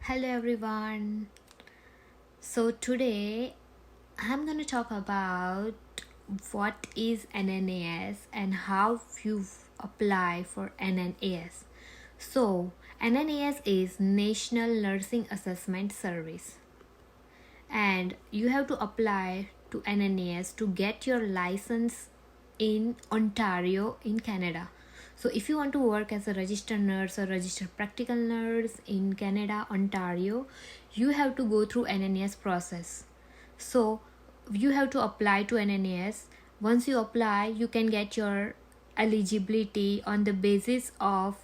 Hello everyone. So today I'm going to talk about what is NNAS and how you apply for NNAS. So NNAS is National Nursing Assessment Service and you have to apply to NNAS to get your license in Ontario in Canada. So if you want to work as a registered nurse or registered practical nurse in Canada, Ontario, you have to go through NNAS process. So you have to apply to NNAS. Once you apply, you can get your eligibility on the basis of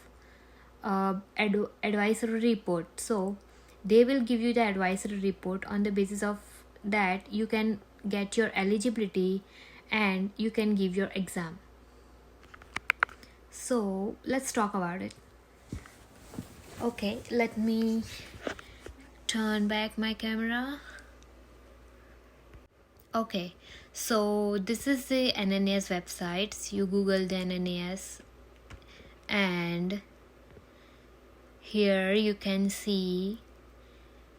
advisory report. So they will give you the advisory report. On the basis of that, you can get your eligibility and you can give your exam. So let's talk about it. Okay, let me turn back my camera. Okay, so this is the NNAS website. You Google the NNAS and here you can see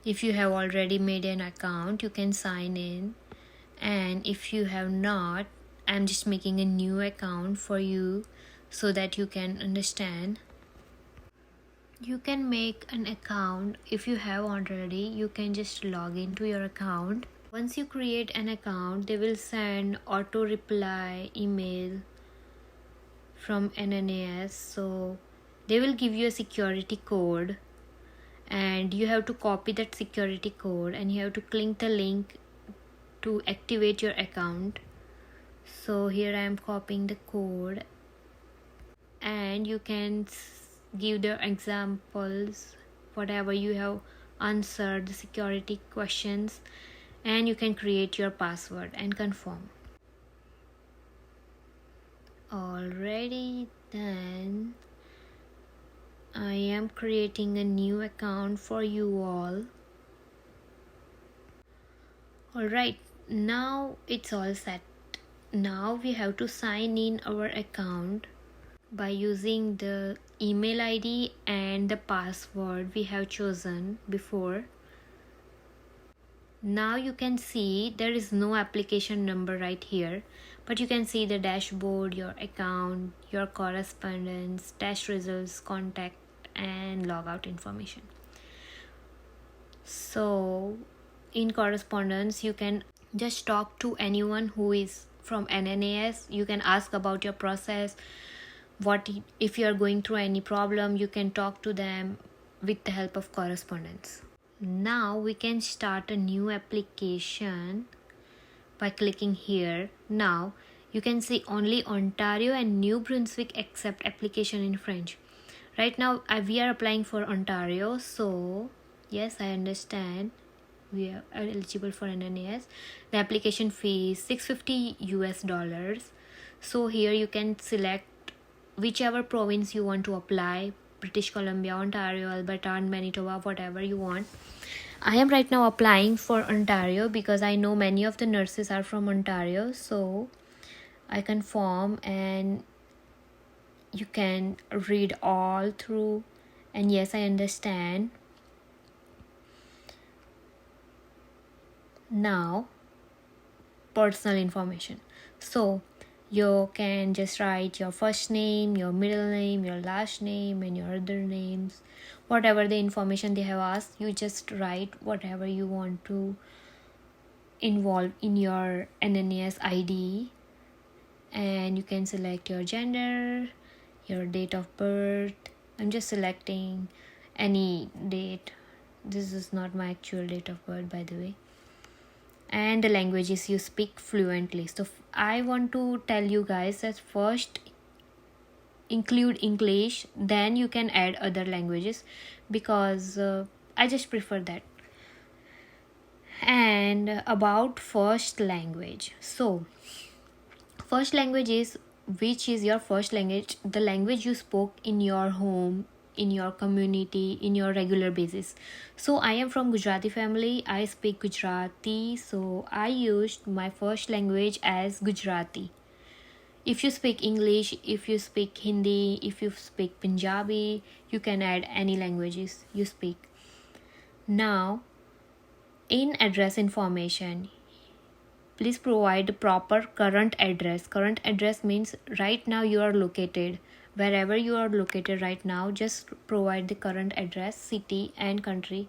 if you have already made an account, you can sign in, and if you have not, I'm just making a new account for you so that you can understand. You can make an account. If you have already, you can just log into your account. Once you create an account, they will send auto reply email from NNAS. So they will give you a security code and you have to copy that security code and you have to click the link to activate your account. So here I am copying the code and you can give the examples whatever you have answered the security questions, and you can create your password and confirm. Alrighty, then I am creating a new account for you all. Alright, now it's all set. Now we have to sign in our account by using the email ID and the password we have chosen before. Now you can see there is no application number right here, but you can see the dashboard, your account, your correspondence, test results, contact and logout information. So in correspondence you can just talk to anyone who is from NNAS. You can ask about your process. What if you are going through any problem, you can talk to them with the help of correspondence. Now we can start a new application by clicking here. Now you can see only Ontario and New Brunswick accept application in French. Right now we are applying for Ontario, so yes, I understand we are eligible for NNAS. The application fee is $650. So here you can select whichever province you want to apply: British Columbia, Ontario, Alberta, and Manitoba, whatever you want. I am right now applying for Ontario because I know many of the nurses are from Ontario. So I confirm and you can read all through, and yes, I understand. Now personal information. So you can just write your first name, your middle name, your last name, and your other names. Whatever the information they have asked, you just write whatever you want to involve in your NNAS ID. And you can select your gender, your date of birth. I'm just selecting any date. This is not my actual date of birth, by the way. And the languages you speak fluently. So I want to tell you guys that first include English, then you can add other languages because I just prefer that. And about first language. So first language is, which is your first language, the language you spoke in your home, in your community, in your regular basis. So I am from Gujarati family. I speak Gujarati, so I used my first language as Gujarati. If you speak English, if you speak Hindi, if you speak Punjabi, you can add any languages you speak. Now, in address information, please provide the proper current address. Current address means right now you are located. Wherever you are located right now, just provide the current address, city and country,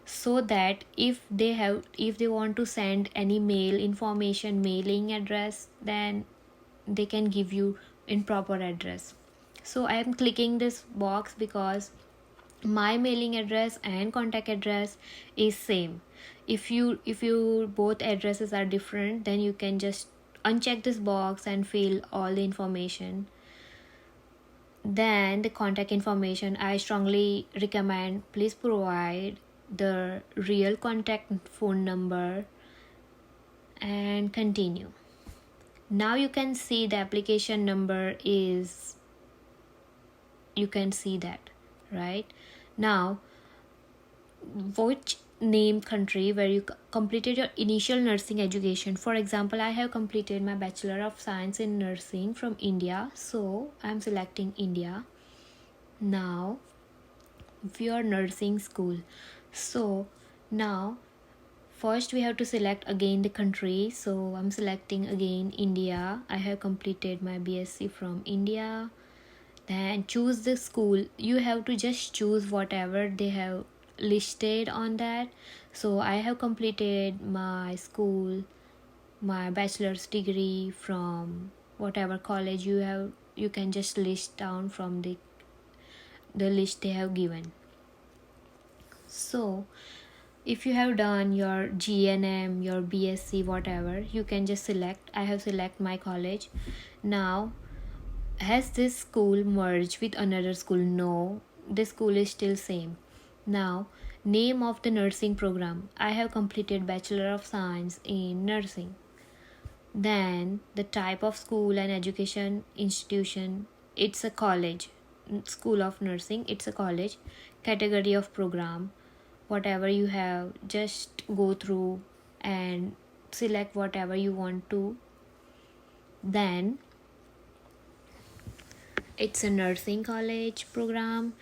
so that if they want to send any mail information, mailing address, then they can give you in proper address. So I am clicking this box because my mailing address and contact address is same. If you both addresses are different, then you can just uncheck this box and fill all the information. Then the contact information, I strongly recommend please provide the real contact phone number and continue. Now you can see the application number is, you can see that, right? Now, which name country where you completed your initial nursing education. For example, I have completed my Bachelor of Science in Nursing from India, so I'm selecting India. Now, your nursing school. So now first we have to select again the country, so I'm selecting again India. I have completed my BSc from India. Then choose the school. You have to just choose whatever they have listed on that. So I have completed my school, my bachelor's degree from whatever college you have. You can just list down from the list they have given. So if you have done your GNM, your BSc, whatever, you can just select. I have select my college. Now, has this school merged with another school? No, this school is still same. Now, name of the nursing program. I have completed Bachelor of Science in Nursing. Then the type of school and education institution, it's a college. School of Nursing, it's a college. Category of program, whatever you have, just go through and select whatever you want to. Then it's a nursing college program.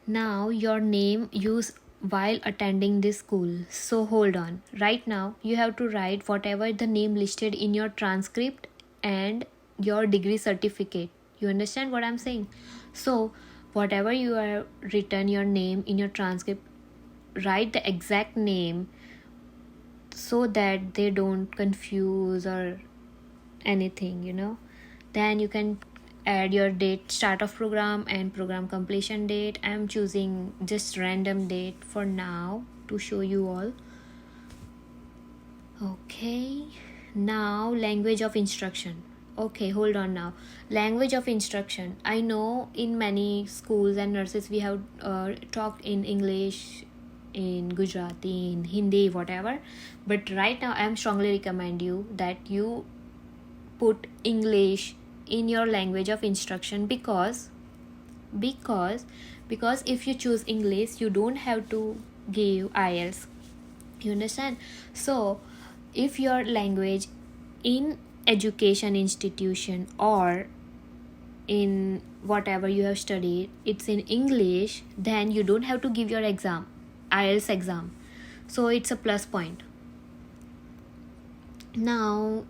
Now your name used while attending this school. So hold on, right now you have to write whatever the name listed in your transcript and your degree certificate. You understand what I'm saying? So whatever you have written your name in your transcript, write the exact name so that they don't confuse or anything. Then you can add your date, start of program and program completion date. I'm choosing just random date for now to show you all. Okay, now language of instruction. Okay, hold on. Now language of instruction, I know in many schools and nurses we have talked in English, in Gujarati, in Hindi, whatever, but right now I am strongly recommend you that you put English in your language of instruction, because if you choose English, you don't have to give IELTS. You understand? So if your language in education institution or in whatever you have studied, it's in English, then you don't have to give your exam, IELTS exam. So it's a plus point. Now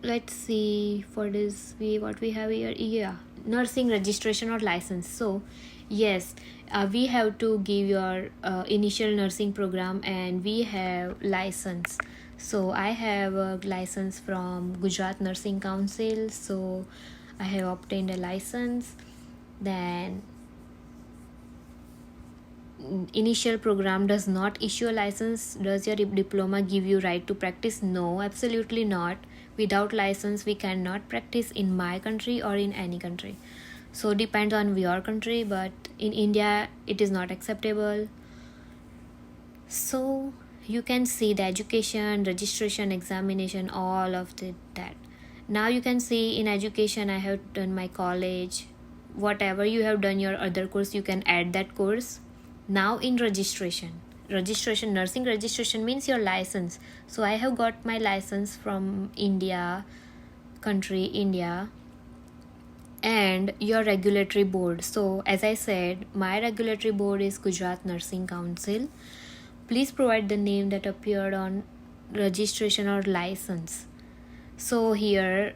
let's see for this what we have here. Yeah, nursing registration or license. So yes, we have to give your initial nursing program and we have license. So I have a license from Gujarat Nursing Council, so I have obtained a license. Then initial program does not issue a license. Does your diploma give you right to practice? No, absolutely not. Without license we cannot practice in my country or in any country. So depends on your country, but in India it is not acceptable. So you can see the education, registration, examination, all of that. Now you can see in education I have done my college. Whatever you have done your other course, you can add that course. Now in registration, nursing registration means your license. So I have got my license from India, and your regulatory board. So as I said, my regulatory board is Gujarat Nursing Council. Please provide the name that appeared on registration or license. So here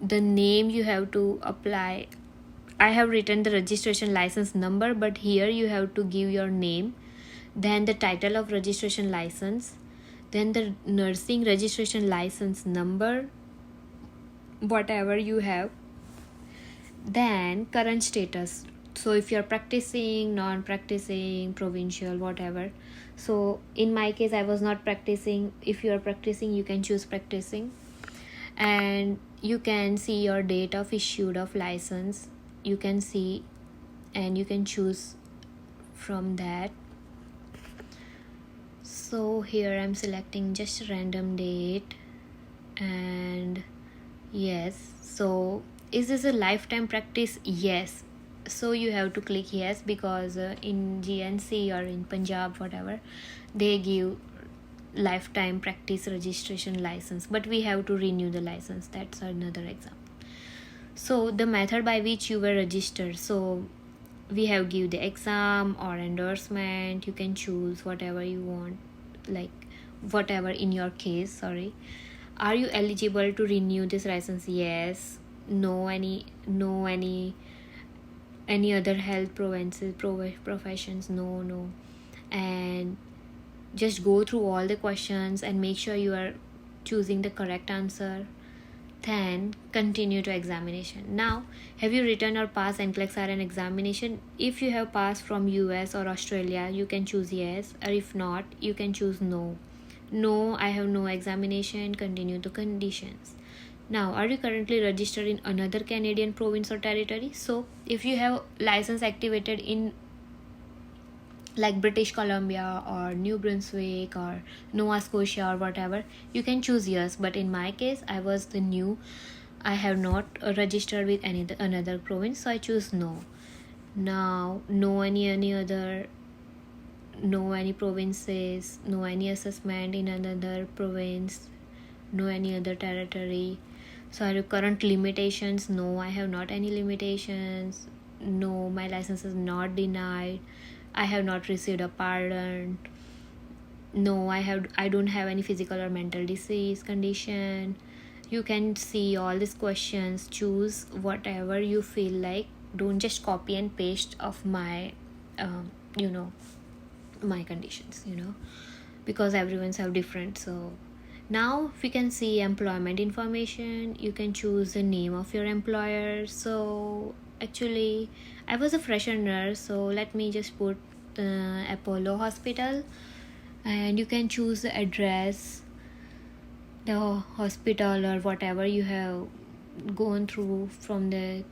the name you have to apply, I have written the registration license number, but here you have to give your name, then the title of registration license, then the nursing registration license number, whatever you have, then current status. So if you're practicing, non-practicing, provincial, whatever. So in my case I was not practicing. If you are practicing, you can choose practicing. And you can see your date of issued of license, you can see, and you can choose from that. So here I'm selecting just random date, and yes. So is this a lifetime practice? Yes. So you have to click yes, because in GNC or in Punjab, whatever, they give lifetime practice registration license, but we have to renew the license. That's another example. So the method by which you were registered, so we have give the exam or endorsement. You can choose whatever you want, like whatever in your case. Sorry. Are you eligible to renew this license? Yes. No any other health professions? No. And just go through all the questions and make sure you are choosing the correct answer. Then continue to examination. Now, have you written or passed NCLEX RN examination? If you have passed from US or Australia, you can choose yes, or if not, you can choose no. No, I have no examination. Continue to conditions. Now, are you currently registered in another Canadian province or territory? So if you have license activated in like British Columbia or New Brunswick or Nova Scotia or whatever, you can choose yes. But in my case, I was the new, I have not registered with another province, so I choose no. Now, no any other, no any provinces, no any assessment in another province, no any other territory. So are your current limitations? No, I have not any limitations. No, my license is not denied. I have not received a pardon. No, I don't have any physical or mental disease condition. You can see all these questions, choose whatever you feel like. Don't just copy and paste of my my conditions, because everyone's have different. So now we can see employment information. You can choose the name of your employer. So actually I was a fresher nurse, so let me just put Apollo Hospital, and you can choose the address, the hospital, or whatever you have gone through from the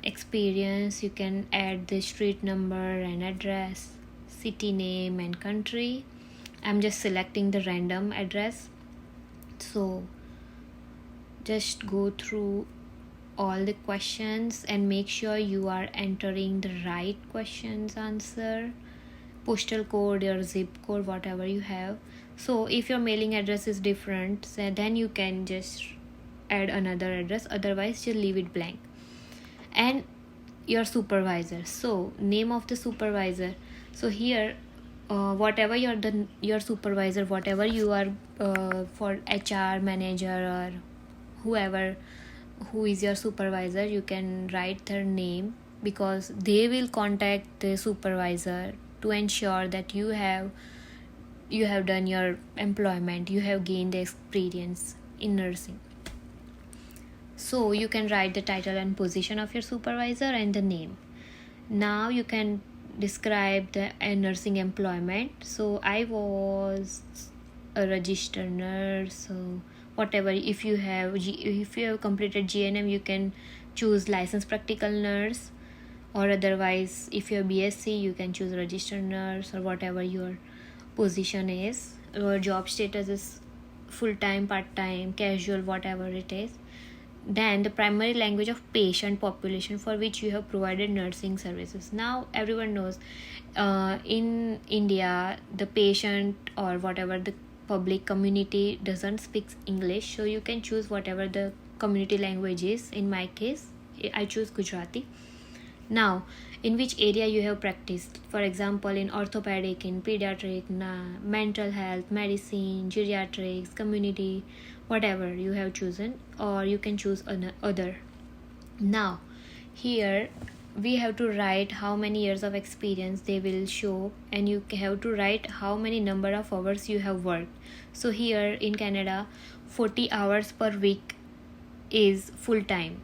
experience. You can add the street number and address, city name and country. I'm just selecting the random address. So just go through all the questions and make sure you are entering the right questions answer, postal code or zip code, whatever you have. So if your mailing address is different, then you can just add another address, otherwise just leave it blank. And your supervisor, so name of the supervisor. So here whatever your supervisor, whatever you are for HR manager or whoever who is your supervisor, you can write their name, because they will contact the supervisor to ensure that you have done your employment, you have gained the experience in nursing. So you can write the title and position of your supervisor and the name. Now you can describe the nursing employment. So I was a registered nurse. So whatever, if you have completed GNM, you can choose licensed practical nurse, or otherwise if you're BSc, you can choose registered nurse, or whatever your position is. Your job status is full-time, part-time, casual, whatever it is. Then the primary language of patient population for which you have provided nursing services. Now everyone knows in India the patient or whatever the public community doesn't speak English, so you can choose whatever the community language is. In my case, I choose Gujarati. Now, in which area you have practiced, for example in orthopedic, in pediatric, mental health, medicine, geriatrics, community, whatever you have chosen, or you can choose other. Now here we have to write how many years of experience they will show, and you have to write how many number of hours you have worked. So here in Canada, 40 hours per week is full time.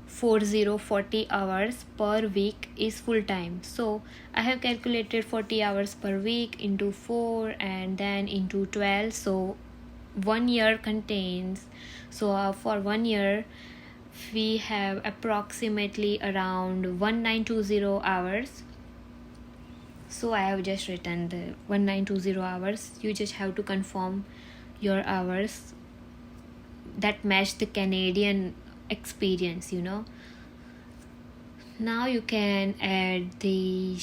40 hours per week is full time. So I have calculated 40 hours per week into 4 and then into 12. So 1 year contains, so for 1 year we have approximately around 1920 hours. So I have just written the 1920 hours. You just have to confirm your hours that match the Canadian experience, Now you can add the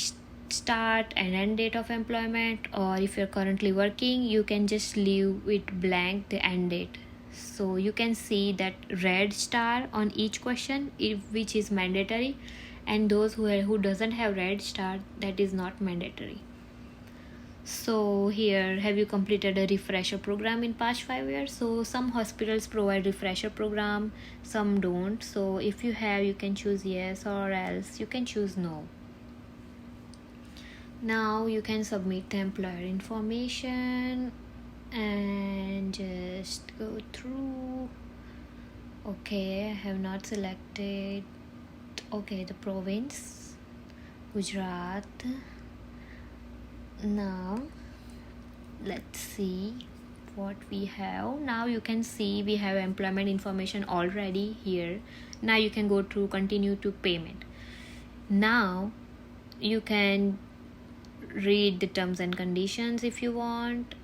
start and end date of employment, or if you're currently working, you can just leave it blank, the end date. So you can see that red star on each question, which is mandatory, and those who doesn't have red star, that is not mandatory. So here, have you completed a refresher program in past 5 years? So some hospitals provide refresher program, some don't. So if you have, you can choose yes, or else you can choose no. Now you can submit the employer information and just go through. Okay, I have not selected, okay, the province, Gujarat. Now let's see what we have. Now you can see we have employment information already here. Now you can go to continue to payment. Now you can read the terms and conditions if you want,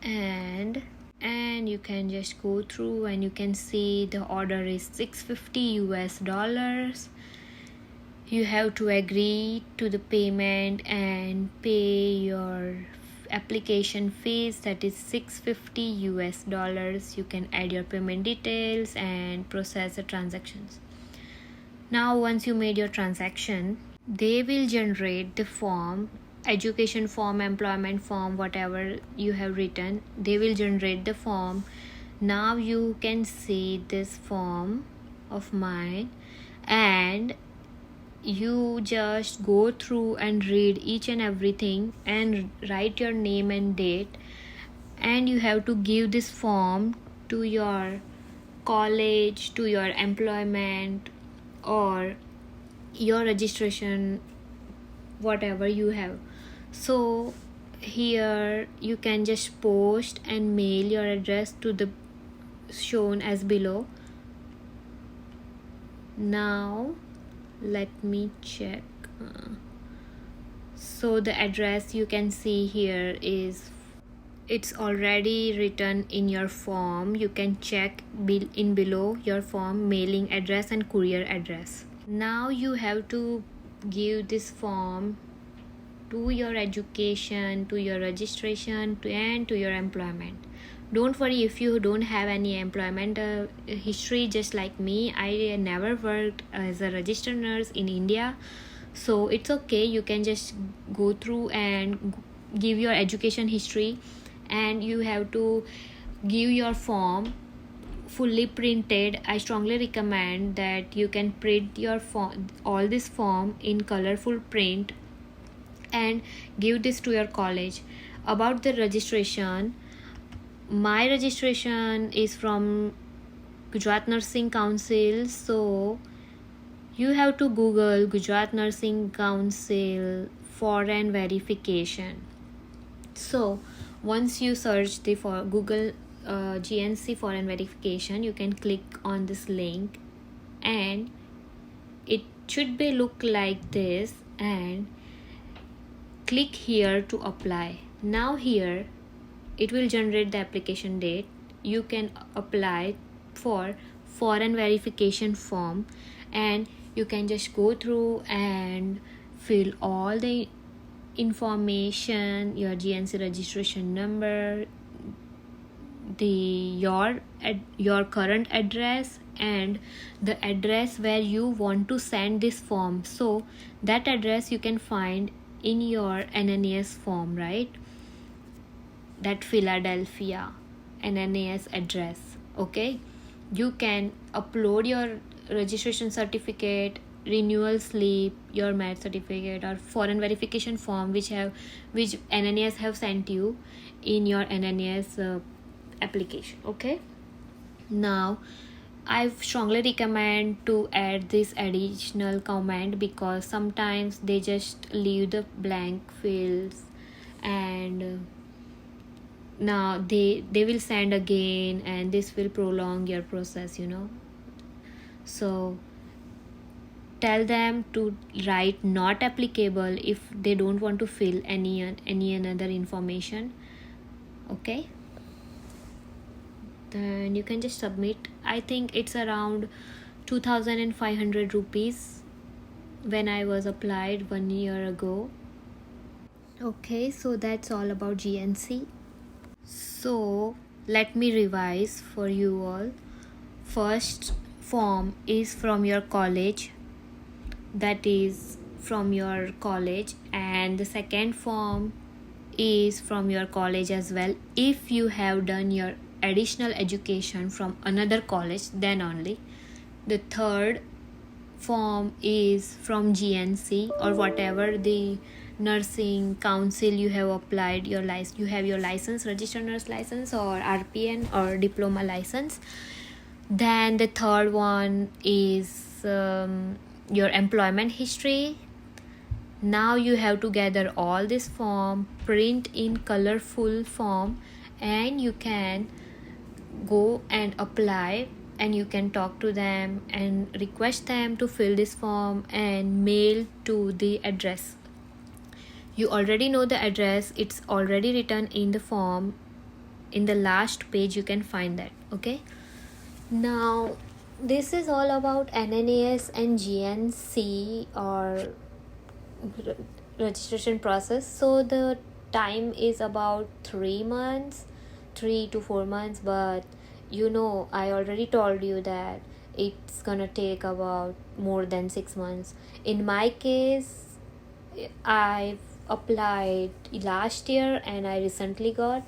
and you can just go through, and you can see the order is $650. You have to agree to the payment and pay your application fees, that is $650. You can add your payment details and process the transactions. Now once you made your transaction, they will generate the form, education form, employment form, whatever you have written, they will generate the form. Now you can see this form of mine, and you just go through and read each and everything and write your name and date, and you have to give this form to your college, to your employment, or your registration, whatever you have. So here you can just post and mail your address to the shown as below. Now let me check. So the address you can see here is, it's already written in your form. You can check in below your form, mailing address and courier address. Now you have to give this form to your education, to your registration, and to your employment. Don't worry if you don't have any employment history. Just like me, I never worked as a registered nurse in India, so it's okay. You can just go through and give your education history, and you have to give your form fully printed. I strongly recommend that you can print your form, all this form in colorful print, and give this to your college. About the registration, my registration is from Gujarat Nursing Council, so you have to Google Gujarat Nursing Council foreign verification. So once you search the for Google GNC foreign verification, you can click on this link, and it should be look like this, and click here to apply. Now here it will generate the application date. You can apply for foreign verification form, and you can just go through and fill all the information, your GNC registration number, your current address, and the address where you want to send this form. So that address you can find in your NNAS form, right? That Philadelphia NNAS address. Okay, you can upload your registration certificate, renewal slip, your marriage certificate, or foreign verification form which NNAS have sent you in your NNAS application. Okay, now I strongly recommend to add this additional comment because sometimes they just leave the blank fields, and now they will send again, and this will prolong your process, so tell them to write not applicable if they don't want to fill any another information. Okay, then you can just submit. I think it's around 2500 rupees when I was applied 1 year ago. Okay, so that's all about GNC. So let me revise for you all. First form is from your college, that is from your college, and the second form is from your college as well. If you have done your additional education from another college, then only. The third form is from GNC or whatever the nursing council you have applied your license. You have your license, registered nurse license, or RPN or diploma license. Then the third one is your employment history. Now you have to gather all this form, print in colorful form, and you can go and apply, and you can talk to them and request them to fill this form and mail to the address. You already know the address, it's already written in the form. In the last page you can find that. Okay, now this is all about NNAS and GNC or registration process. So the time is about 3 months, 3 to 4 months, but I already told you that it's gonna take about more than 6 months. In my case, I've applied last year and I recently got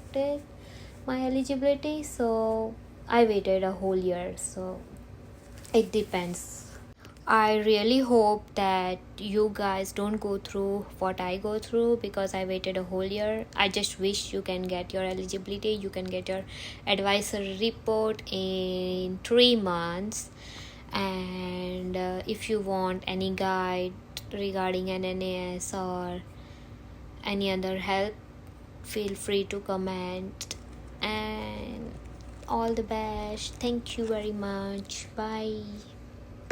my eligibility, so I waited a whole year. So it depends. I really hope that you guys don't go through what I go through because I waited a whole year. I just wish you can get your eligibility, you can get your advisory report in 3 months. And if you want any guide regarding NNAS or any other help, feel free to comment. And all the best. Thank you very much. Bye.